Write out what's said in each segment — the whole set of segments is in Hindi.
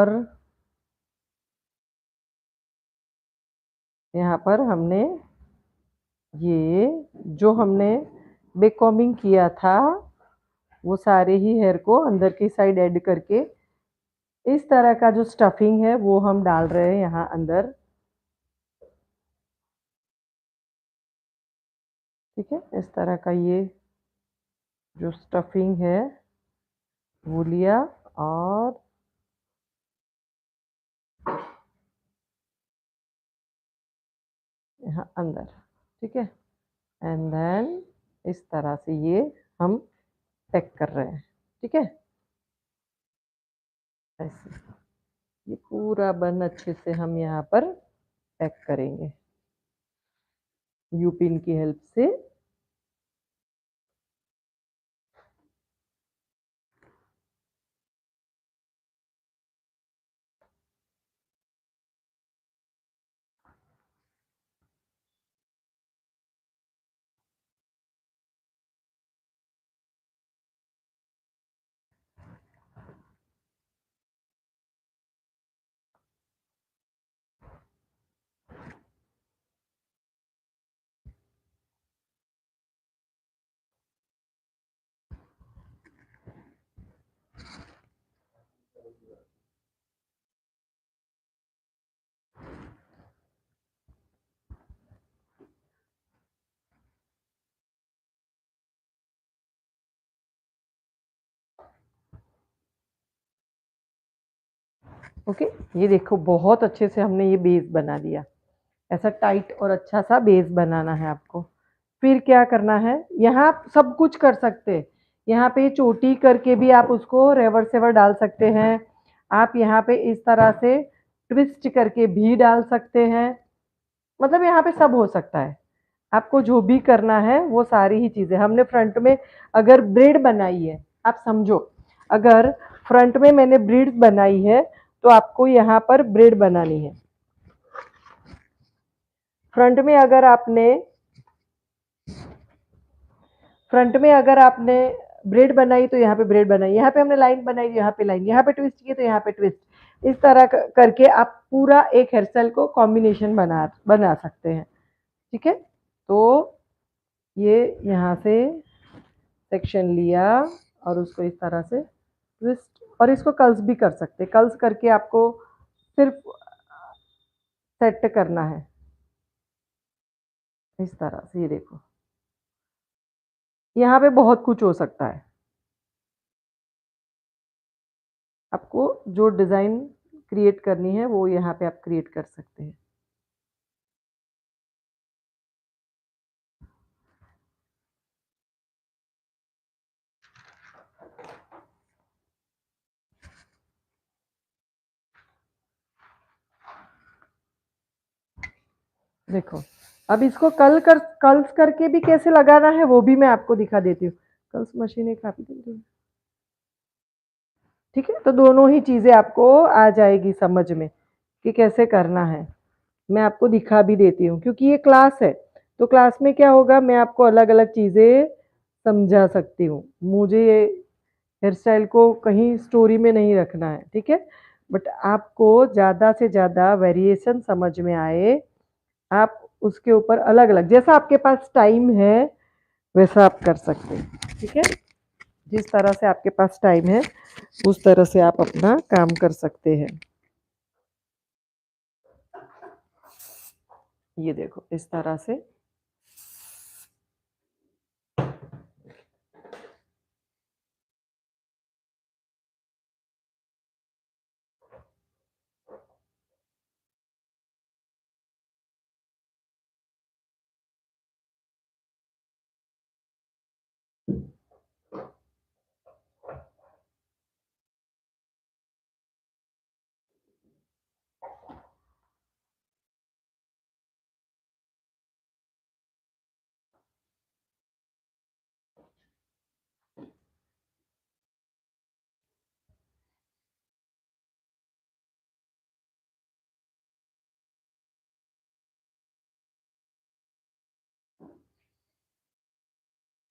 और यहाँ पर हमने ये जो हमने बैक कॉम्बिंग किया था वो सारे ही हेयर को अंदर की साइड ऐड करके इस तरह का जो स्टफिंग है वो हम डाल रहे हैं यहाँ अंदर। ठीक है, इस तरह का ये जो स्टफिंग है वो लिया और यहाँ अंदर। ठीक है, एंड देन इस तरह से ये हम पैक कर रहे हैं। ठीक है, ऐसे ये पूरा बन अच्छे से हम यहाँ पर पैक करेंगे यू पिन की हेल्प से। ओके, ये देखो बहुत अच्छे से हमने ये बेस बना दिया। ऐसा टाइट और अच्छा सा बेस बनाना है आपको। फिर क्या करना है, यहाँ आप सब कुछ कर सकते हैं। यहाँ पे चोटी करके भी आप उसको रिवर्सेबल डाल सकते हैं। आप यहाँ पे इस तरह से ट्विस्ट करके भी डाल सकते हैं। मतलब यहाँ पे सब हो सकता है। आपको जो भी करना है वो सारी ही चीजें हमने फ्रंट में अगर ब्रेड बनाई है, आप समझो अगर फ्रंट में मैंने ब्रेड बनाई है तो आपको यहाँ पर ब्रेड बनानी है। फ्रंट में अगर आपने फ्रंट में अगर आपने ब्रेड बनाई तो यहाँ पे ब्रेड बनाई, यहाँ पे हमने लाइन बनाई तो यहाँ पे लाइन, यहाँ पे ट्विस्ट की तो यहाँ पे ट्विस्ट। इस तरह करके आप पूरा एक हेयर स्टाइल को कॉम्बिनेशन बना सकते हैं। ठीक है, तो ये यहाँ से सेक्शन लिया और उसको इस तरह से ट्विस्ट, और इसको कर्ल्स भी कर सकते हैं। कर्ल्स करके आपको सिर्फ सेट करना है इस तरह से। ये देखो यहाँ पे बहुत कुछ हो सकता है। आपको जो डिज़ाइन क्रिएट करनी है वो यहाँ पे आप क्रिएट कर सकते हैं। देखो अब इसको कर्ल्स करके भी कैसे लगाना है वो भी मैं आपको दिखा देती हूँ। कर्ल्स मशीनें काफी जल्दी। ठीक है, तो दोनों ही चीजें आपको आ जाएगी समझ में कि कैसे करना है। मैं आपको दिखा भी देती हूँ क्योंकि ये क्लास है, तो क्लास में क्या होगा मैं आपको अलग अलग चीजें समझा सकती हूँ। मुझे हेयर स्टाइल को कहीं स्टोरी में नहीं रखना है। ठीक है, बट आपको ज़्यादा से ज़्यादा वेरिएशन समझ में आए, आप उसके ऊपर अलग अलग जैसा आपके पास टाइम है वैसा आप कर सकते हैं। ठीक है, जिस तरह से आपके पास टाइम है उस तरह से आप अपना काम कर सकते हैं। ये देखो इस तरह से।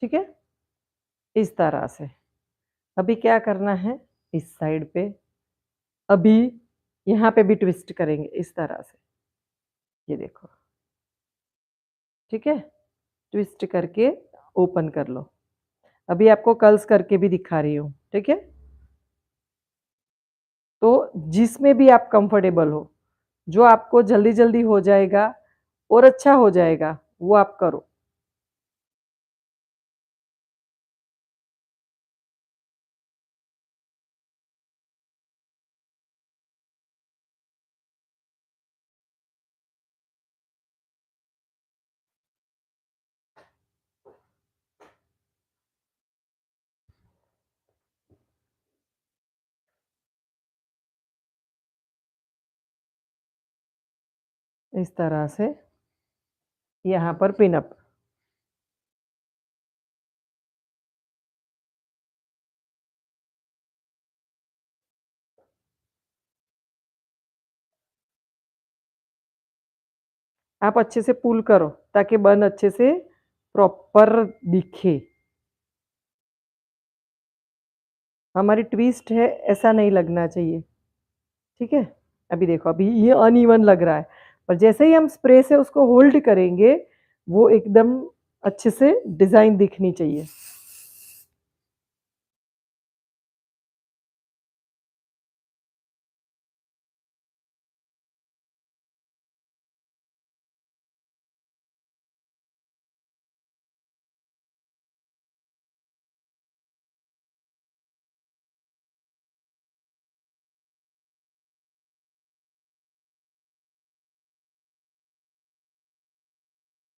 ठीक है, इस तरह से। अभी क्या करना है, इस साइड पे अभी यहाँ पे भी ट्विस्ट करेंगे इस तरह से, ये देखो, ठीक है? ट्विस्ट करके ओपन कर लो। अभी आपको कर्ल्स करके भी दिखा रही हूँ, ठीक है? तो जिसमें भी आप कंफर्टेबल हो, जो आपको जल्दी-जल्दी हो जाएगा और अच्छा हो जाएगा, वो आप करो। इस तरह से यहाँ पर पिन अप। आप अच्छे से पुल करो ताकि बन अच्छे से प्रॉपर दिखे। हमारी ट्विस्ट है, ऐसा नहीं लगना चाहिए, ठीक है? अभी देखो, अभी ये अनइवन लग रहा है, पर जैसे ही हम स्प्रे से उसको होल्ड करेंगे, वो एकदम अच्छे से डिज़ाइन दिखनी चाहिए।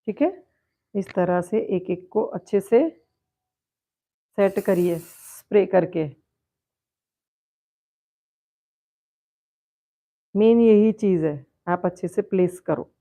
ठीक है? इस तरह से एक-एक को अच्छे से सेट करिए स्प्रे करके। मेन यही चीज़ है, आप अच्छे से प्लेस करो।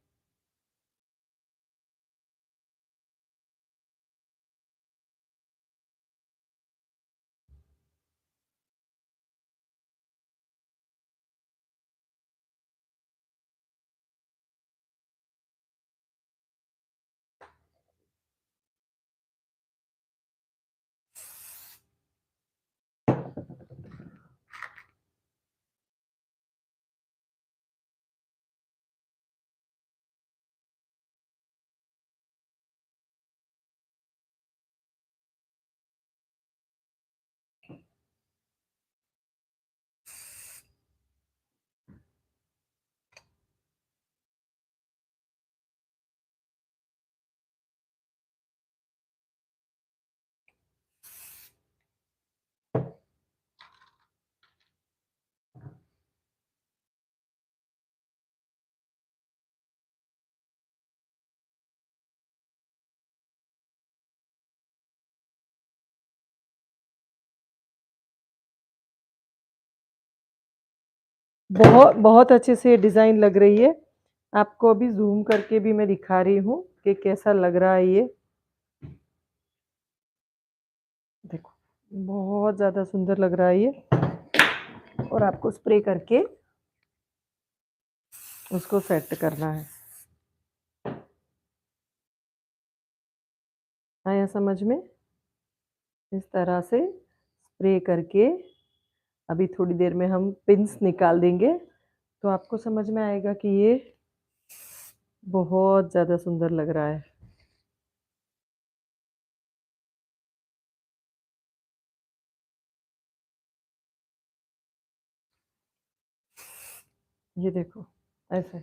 बहुत बहुत अच्छे से डिज़ाइन लग रही है। आपको अभी ज़ूम करके भी मैं दिखा रही हूँ कि कैसा लग रहा है ये। देखो, बहुत ज़्यादा सुंदर लग रहा है ये, और आपको स्प्रे करके उसको सेट करना है। आया समझ में? इस तरह से स्प्रे करके अभी थोड़ी देर में हम पिन्स निकाल देंगे, तो आपको समझ में आएगा कि ये बहुत ज़्यादा सुंदर लग रहा है। ये देखो, ऐसे,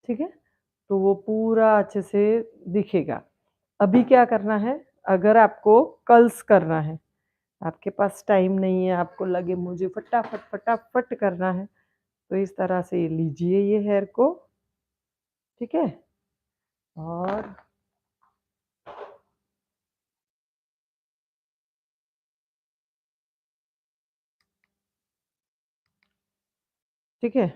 ठीक है? तो वो पूरा अच्छे से दिखेगा। अभी क्या करना है, अगर आपको कर्ल्स करना है, आपके पास टाइम नहीं है, आपको लगे मुझे फटाफट, फटाफट करना है, तो इस तरह से लीजिए ये हेयर को, ठीक है? और ठीक है?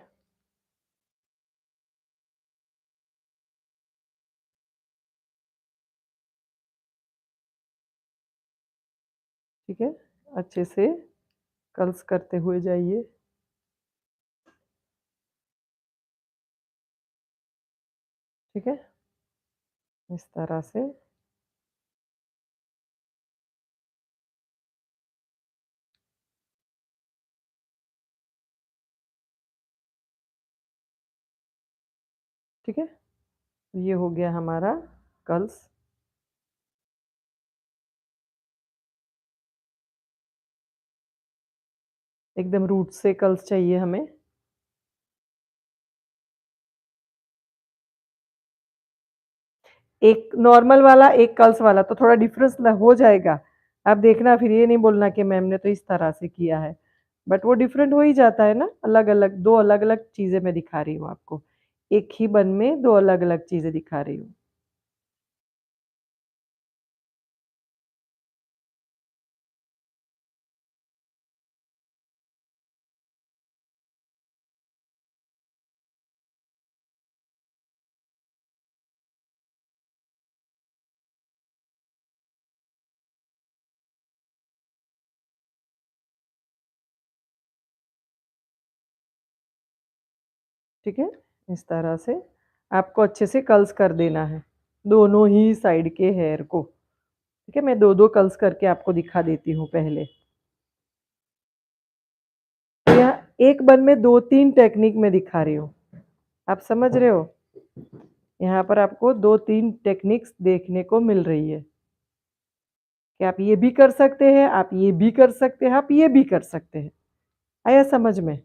ठीक है? अच्छे से कर्ल्स करते हुए जाइए, ठीक है? इस तरह से। ठीक है? ये हो गया हमारा कर्ल्स। एकदम रूट से कर्ल्स चाहिए हमें। एक नॉर्मल वाला, एक कर्ल्स वाला, तो थोड़ा डिफरेंस ल हो जाएगा। आप देखना, फिर ये नहीं बोलना कि मैम ने तो इस तरह से किया है। बट वो डिफरेंट हो ही जाता है ना, अलग-अलग 2 अलग-अलग चीज़ें मैं दिखा रही हूँ आपको। एक ही बन में 2 अलग-अलग चीज़ें दिखा रही हूँ। ठीक है? इस तरह से आपको अच्छे से कर्ल्स कर देना है, दोनों ही साइड के हेयर को। ठीक है? मैं 2-2 कर्ल्स करके आपको दिखा देती हूँ पहले। तो यहाँ एक बन में 2-3 टेक्निक मैं दिखा रही हूँ। आप समझ रहे हो? यहाँ पर आपको 2-3 टेक्निक्स देखने को मिल रही है कि आप ये भी कर सकते हैं, आप ये भी कर सकते हैं, आप ये भी कर सकते हैं। आया समझ में?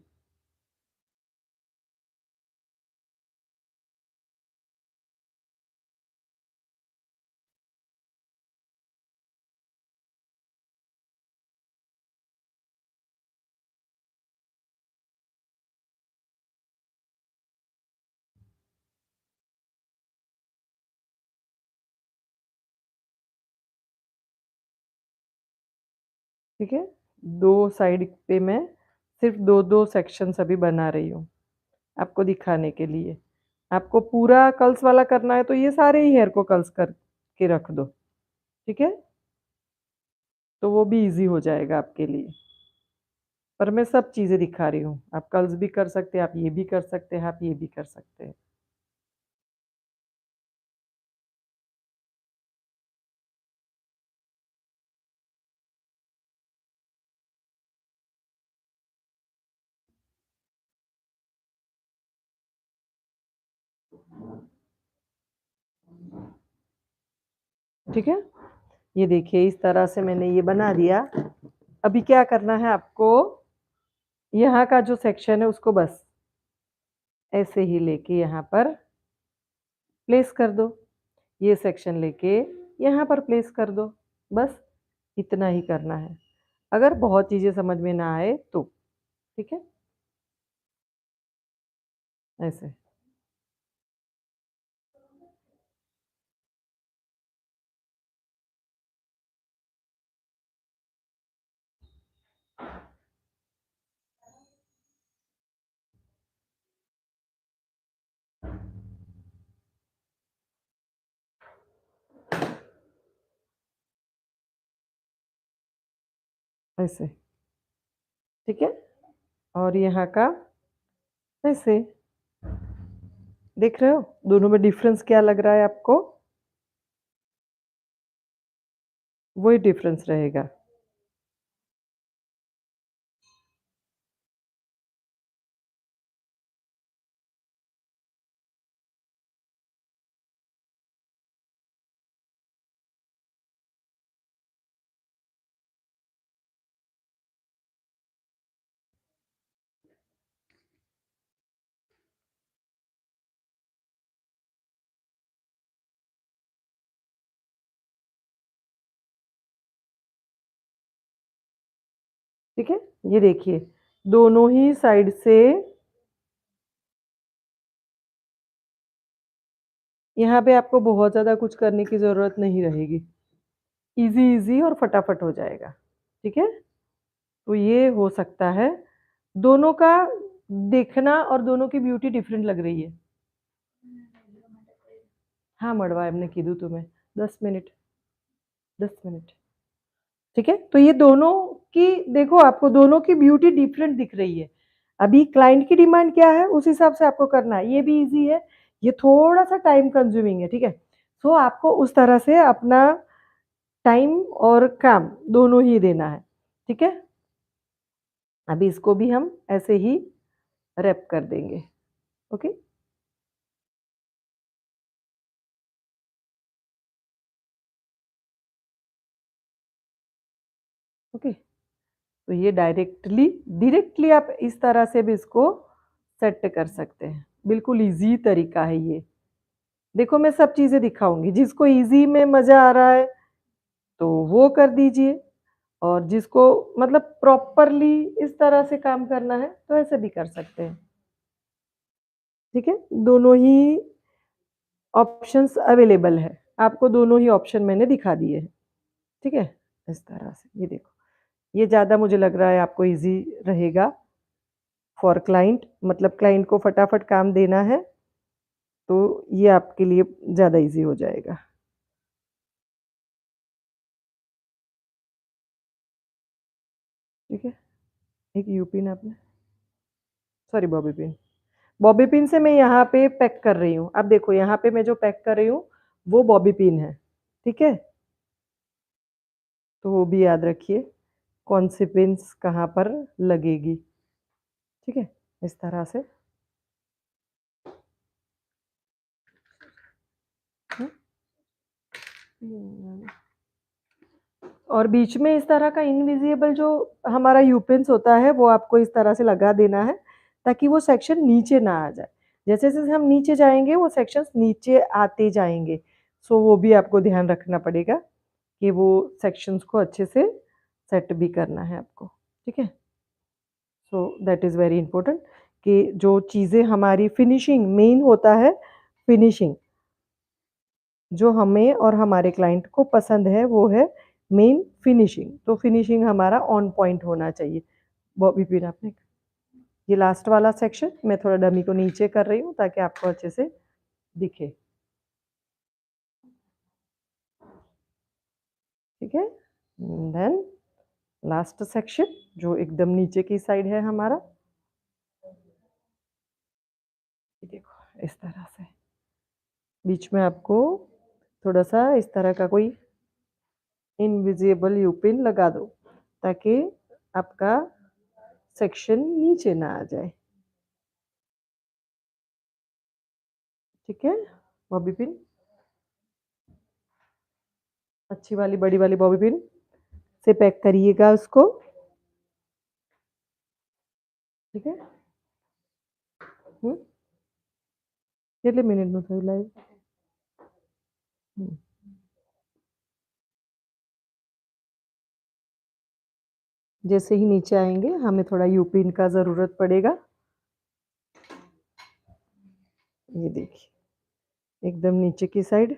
ठीक है? 2 साइड पे मैं सिर्फ़ 2-2 सेक्शंस अभी बना रही हूँ, आपको दिखाने के लिए। आपको पूरा कर्ल्स वाला करना है तो ये सारे ही हेयर को कर्ल्स करके रख दो, ठीक है? तो वो भी ईज़ी हो जाएगा आपके लिए। पर मैं सब चीज़ें दिखा रही हूँ। आप कर्ल्स भी कर सकते हैं, आप ये भी कर सकते हैं, आप ये भी कर सकते हैं। ठीक है? ये देखिए इस तरह से मैंने ये बना दिया। अभी क्या करना है आपको, यहाँ का जो सेक्शन है उसको बस ऐसे ही लेके यहाँ पर प्लेस कर दो। ये सेक्शन लेके यहाँ पर प्लेस कर दो। बस इतना ही करना है। अगर बहुत चीज़ें समझ में ना आए तो, ठीक है? ऐसे। ऐसे, ठीक है? और यहाँ का ऐसे। देख रहे हो? दोनों में डिफ़रेंस क्या लग रहा है आपको? वही डिफ़रेंस रहेगा। ठीक है? ये देखिए, दोनों ही साइड से यहाँ पे आपको बहुत ज़्यादा कुछ करने की ज़रूरत नहीं रहेगी। ईज़ी-ईज़ी और फटाफट हो जाएगा। ठीक है? तो ये हो सकता है। दोनों का देखना और दोनों की ब्यूटी डिफरेंट लग रही है। हाँ, मड़वा एमने कीधું તું મેં 10 मिनट, 10 मिनट। ठीक है? तो ये दोनों की देखो आपको दोनों की ब्यूटी डिफरेंट दिख रही है। अभी क्लाइंट की डिमांड क्या है उस हिसाब से आपको करना है। ये भी ईज़ी है, ये थोड़ा-सा टाइम कंज्यूमिंग है, ठीक है? सो आपको उस तरह से अपना टाइम और काम दोनों ही देना है। ठीक है? अभी इसको भी हम ऐसे ही रैप कर देंगे। ओके? ओके, तो ये डायरेक्टली आप इस तरह से भी इसको सेट कर सकते हैं। बिल्कुल ईज़ी तरीका है ये। देखो मैं सब चीज़ें दिखाऊँगी, जिसको ईज़ी में मज़ा आ रहा है, तो वो कर दीजिए और जिसको मतलब प्रॉपरली इस तरह से काम करना है, तो ऐसे भी कर सकते हैं। ठीक है? दोनों ही ऑप्शंस अवेलेबल है। आपको दोनों ही ऑप्शन मैंने दिखा दिए हैं। ठीक है? इस तरह से, ये देखो। ये ज़्यादा मुझे लग रहा है आपको ईज़ी रहेगा फॉर क्लाइंट, मतलब क्लाइंट को फटाफट काम देना है, तो ये आपके लिए ज़्यादा ईज़ी हो जाएगा। ठीक है? एक यू पिन आपने sorry bobby pin. Bobby pin से मैं यहाँ पे पैक कर रही हूँ। अब देखो यहाँ पे मैं जो पैक कर रही हूँ, वो बॉबी पिन है। ठीक है? तो वो भी याद रखिए, कौन सी पिन्स कहाँ पर लगेगी। ठीक है? इस तरह से। हुँ। और बीच में इस तरह का इनविजिबल जो हमारा यू-पिन्स होता है, वो आपको इस तरह से लगा देना है, ताकि वो सेक्शन नीचे ना आ जाए। जैसे-जैसे हम नीचे जाएँगे, वो सेक्शंस नीचे आते जाएँगे। सो वो भी आपको ध्यान रखना पड़ेगा कि वो सेक्शंस को अच्छे से सेट भी करना है आपको। ठीक है? So that is very important कि जो चीज़ें हमारी फिनिशिंग मेन होता है फिनिशिंग। जो हमें और हमारे क्लाइंट को पसंद है वो है मेन फिनिशिंग। तो फिनिशिंग हमारा ऑन पॉइंट होना चाहिए। बॉबी पिन आपने ये लास्ट वाला सेक्शन मैं थोड़ा डमी को नीचे कर रही हूँ ताकि आपको अच्छे से दिखे। ठीक है? देन लास्ट सेक्शन जो एकदम नीचे की साइड है हमारा। ये देखो इस तरह से। बीच में आपको थोड़ा-सा इस तरह का कोई इनविजिबल यू पिन लगा दो ताकि आपका सेक्शन नीचे ना आ जाए। ठीक है? बॉबी पिन अच्छी वाली बड़ी वाली बॉबी पिन से पैक करिएगा उसको। ठीक है? हुँ, કેટલી મિનિટનું થયું લાઈવ? हुँ, जैसे ही नीचे आएँगे हमें थोड़ा यू पिन का ज़रूरत पड़ेगा। ये देखिए, एकदम नीचे की साइड।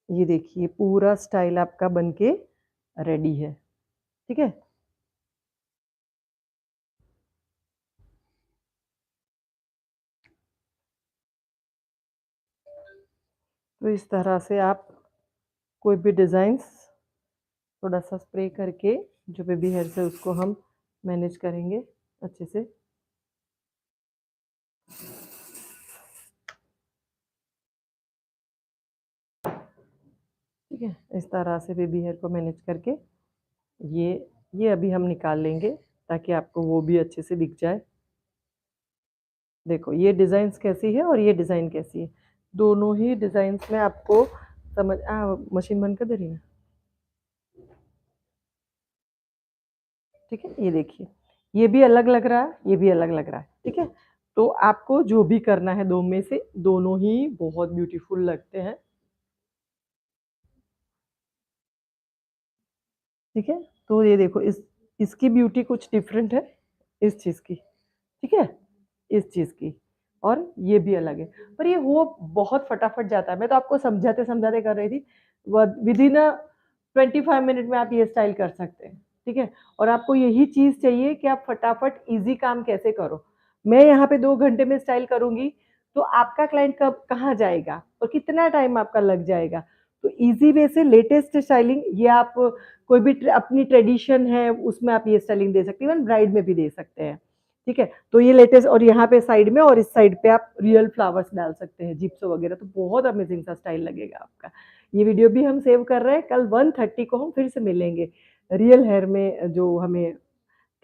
ये देखिए पूरा स्टाइल आपका बन के रेडी है। ठीक है? तो इस तरह से आप कोई भी डिज़ाइन्स थोड़ा-सा स्प्रे करके जो बेबी हेयर्स है उसको हम मैनेज करेंगे अच्छे से। ठीक है? इस तरह से बेबी हेयर को मैनेज करके ये ये अभी हम निकाल लेंगे ताकि आपको वो भी अच्छे से दिख जाए। देखो ये डिज़ाइन्स कैसी है और ये डिज़ाइन कैसी है। दोनों ही डिज़ाइन्स में आपको मशीन बंद कर दे रही है? ठीक है? ये देखिए, ये भी अलग लग रहा है, ये भी अलग लग रहा है। ठीक है? तो आपको जो भी करना है 2 में से, दोनों ही बहुत ब्यूटीफुल लगते हैं। ठीक है? तो ये देखो इसकी ब्यूटी कुछ डिफरेंट है, इस चीज़ की। ठीक है? इस चीज़ की और ये भी अलग है। पर ये हो बहुत फटाफट जाता है। मैं तो आपको समझाते-समझाते कर रही थी। व विदिन 25 मिनट में आप ये स्टाइल कर सकते हैं। ठीक है? और आपको यही चीज़ चाहिए कि आप फटाफट ईज़ी काम कैसे करो। मैं यहाँ पे 2 घंटे में स्टाइल करूँगी, तो आपका क्लाइंट कब कहाँ जाएगा और कितना टाइम आपका लग जाएगा। तो ईज़ी वे से लेटेस्ट स्टाइलिंग ये आप कोई भी अपनी ट्रेडिशन है, उसमें आप ये स्टाइलिंग दे सकते हैं, इवन ब्राइड में भी दे सकते हैं। ठीक है? तो ये लेटेस्ट और यहाँ पे साइड में और इस साइड पे आप रियल फ्लावर्स डाल सकते हैं, जिप्सो वगैरह तो बहुत अमेज़िंग सा स्टाइल लगेगा आपका। ये वीडियो भी हम सेव कर रहे हैं, कल 1:30 को हम फिर से मिलेंगे। रियल हेयर में जो हमें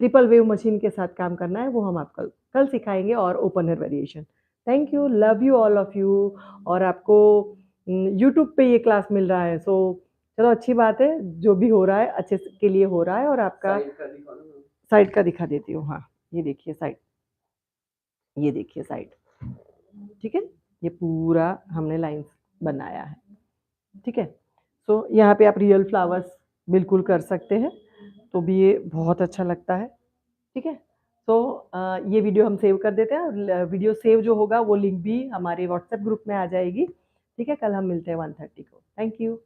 ट्रिपल वेव मशीन के साथ काम करना है, वो हम आपको कल कल सिखाएँगे और open hair variation. Thank you, love you all of you. और आपको यूट्यूब पे ये क्लास मिल रहा है, सो चलो अच्छी बात है, जो भी हो रहा है अच्छे से के लिए हो रहा है और आपका साइड का दिखा देती हूँ। हाँ, ये देखिए साइड, ये देखिए साइड, ठीक है? ये पूरा हमने लाइन्स बनाया है, ठीक है? सो यहाँ पे आप रियल फ्लावर्स बिल्कुल कर सकते हैं, तो भी ये बहुत अच्छा लगता है, ठीक है? तो ये वीडियो हम सेव कर देते हैं और वीडियो सेव जो होगा वो लिंक भी हमारे व्हाट्सएप ग्रुप में आ जाएगी, ठीक है? कल हम मिलते हैं 1:30 को। Thank you.